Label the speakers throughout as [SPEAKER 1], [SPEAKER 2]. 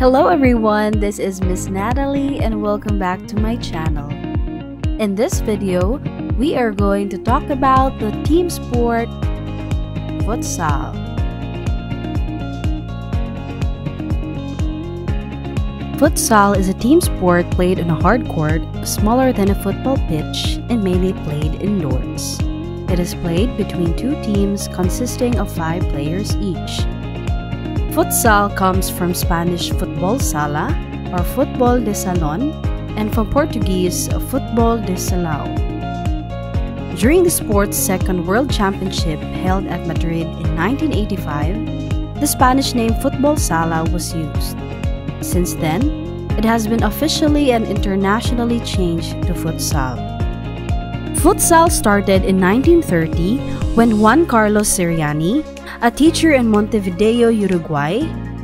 [SPEAKER 1] Hello everyone, this is Miss Natalie and welcome back to my channel. In this video, we are going to talk about the team sport, futsal. Futsal is a team sport played on a hard court smaller than a football pitch and mainly played indoors. It is played between two teams consisting of 5 players each. Futsal comes from Spanish futbol sala or futbol de salon and from Portuguese futbol de salão. During the sport's second World Championship held at Madrid in 1985, the Spanish name futbol sala was used. Since then, it has been officially and internationally changed to futsal. Futsal started in 1930 when Juan Carlos Siriani, a teacher in Montevideo, Uruguay,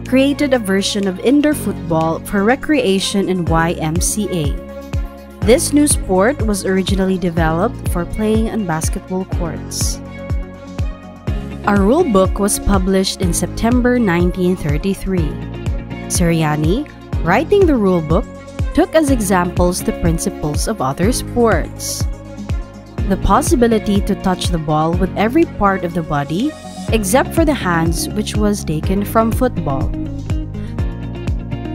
[SPEAKER 1] created a version of indoor football for recreation in YMCA. This new sport was originally developed for playing on basketball courts. A rule book was published in September 1933. Siriani, writing the rule book, took as examples the principles of other sports. The possibility to touch the ball with every part of the body except for the hands, which was taken from football.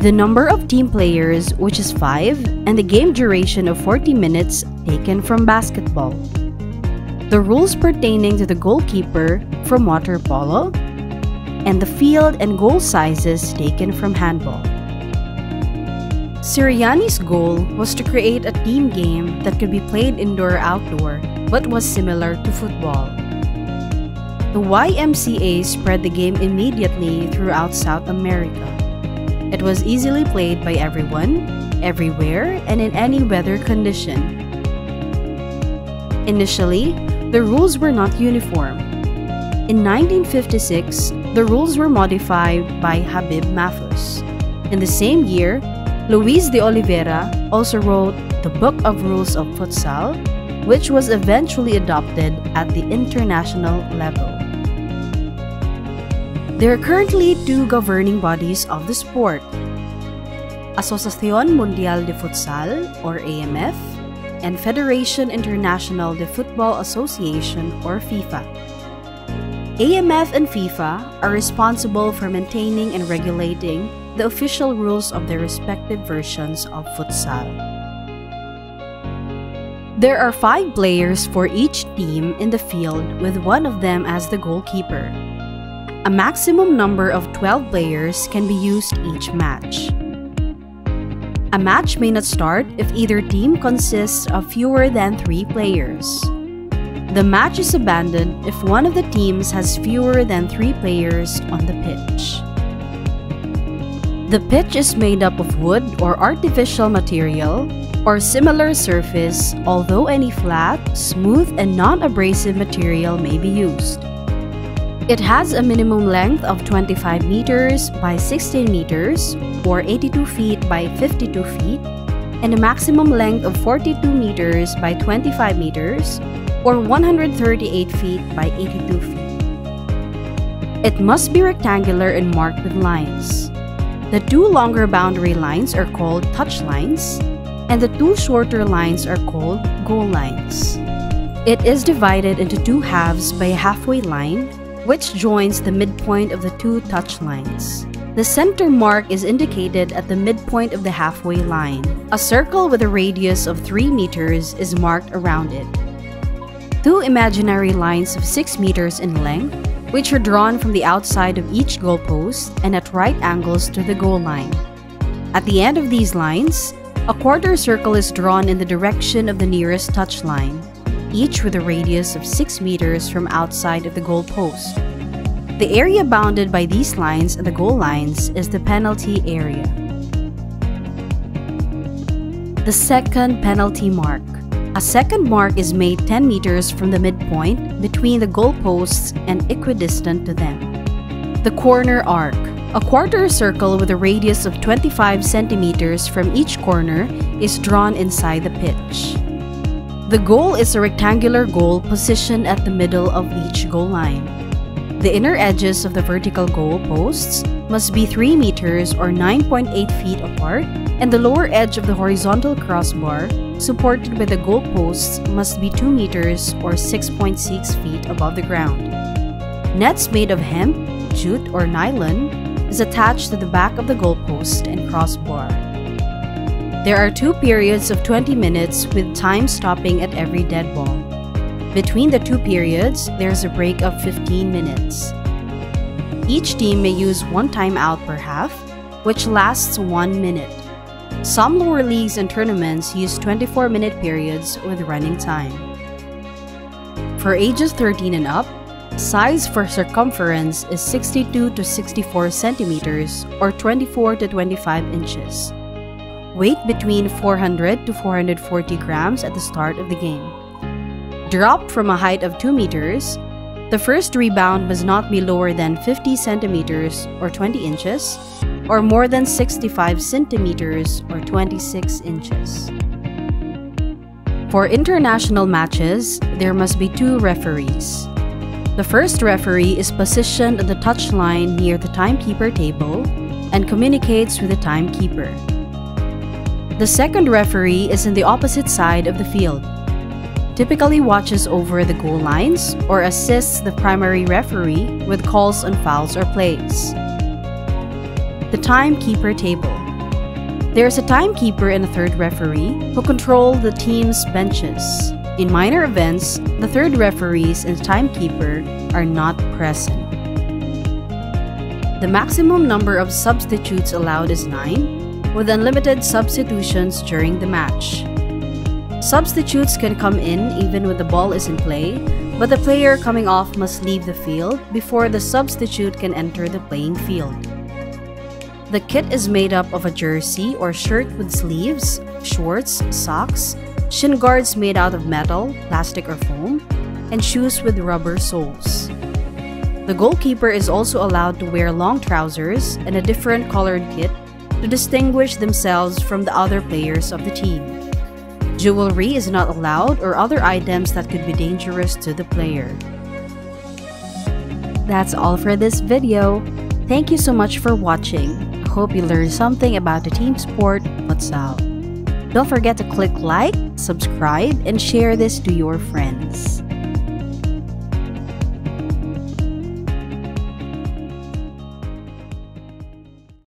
[SPEAKER 1] The number of team players, which is 5, and the game duration of 40 minutes taken from basketball. The rules pertaining to the goalkeeper from water polo, and the field and goal sizes taken from handball. Siriani's goal was to create a team game that could be played indoor or outdoor, but was similar to football. The YMCA spread the game immediately throughout South America. It was easily played by everyone, everywhere, and in any weather condition. Initially, the rules were not uniform. In 1956, the rules were modified by Habib Mahfouz. In the same year, Luis de Oliveira also wrote the Book of Rules of Futsal, which was eventually adopted at the international level. There are currently 2 governing bodies of the sport: Asociación Mundial de Futsal, or AMF, and Federation International de Football Association, or FIFA. AMF and FIFA are responsible for maintaining and regulating the official rules of their respective versions of futsal. There are 5 players for each team in the field, with one of them as the goalkeeper. A maximum number of 12 players can be used each match. A match may not start if either team consists of fewer than 3 players. The match is abandoned if one of the teams has fewer than 3 players on the pitch. The pitch is made up of wood or artificial material or similar surface, although any flat, smooth, and non-abrasive material may be used. It has a minimum length of 25 meters by 16 meters or 82 feet by 52 feet and a maximum length of 42 meters by 25 meters or 138 feet by 82 feet. It must be rectangular and marked with lines. The 2 longer boundary lines are called touch lines and the 2 shorter lines are called goal lines. It is divided into 2 halves by a halfway line, which joins the midpoint of the 2 touch lines. The center mark is indicated at the midpoint of the halfway line. A circle with a radius of 3 meters is marked around it. 2 imaginary lines of 6 meters in length, which are drawn from the outside of each goalpost and at right angles to the goal line. At the end of these lines, a quarter circle is drawn in the direction of the nearest touch line, each with a radius of 6 meters from outside of the goal post. The area bounded by these lines and the goal lines is the penalty area. The second penalty mark. A second mark is made 10 meters from the midpoint between the goal posts and equidistant to them. The corner arc. A quarter circle with a radius of 25 centimeters from each corner is drawn inside the pitch. The goal is a rectangular goal positioned at the middle of each goal line. The inner edges of the vertical goal posts must be 3 meters or 9.8 feet apart, and the lower edge of the horizontal crossbar, supported by the goalposts, must be 2 meters or 6.6 feet above the ground. Nets made of hemp, jute, or nylon is attached to the back of the goalpost and crossbar. There are 2 periods of 20 minutes with time stopping at every dead ball. Between the 2 periods, there's a break of 15 minutes. Each team may use 1 timeout per half, which lasts 1 minute. Some lower leagues and tournaments use 24-minute periods with running time. For ages 13 and up, size for circumference is 62 to 64 centimeters or 24 to 25 inches. Weight between 400 to 440 grams at the start of the game. Dropped from a height of 2 meters, the first rebound must not be lower than 50 centimeters or 20 inches, or more than 65 centimeters or 26 inches. For international matches, there must be 2 referees. The first referee is positioned on the touchline near the timekeeper table and communicates with the timekeeper. The second referee is on the opposite side of the field, typically watches over the goal lines or assists the primary referee with calls on fouls or plays. The timekeeper table. There is a timekeeper and a third referee who control the team's benches. In minor events, the third referees and timekeeper are not present. The maximum number of substitutes allowed is 9, with unlimited substitutions during the match. Substitutes can come in even when the ball is in play, but the player coming off must leave the field before the substitute can enter the playing field. The kit is made up of a jersey or shirt with sleeves, shorts, socks, shin guards made out of metal, plastic, or foam, and shoes with rubber soles. The goalkeeper is also allowed to wear long trousers and a different colored kit to distinguish themselves from the other players of the team. Jewelry is not allowed or other items that could be dangerous to the player. That's all for this video. Thank you so much for watching. I hope you learned something about the team sport, futsal. Don't forget to click like, subscribe, and share this to your friends.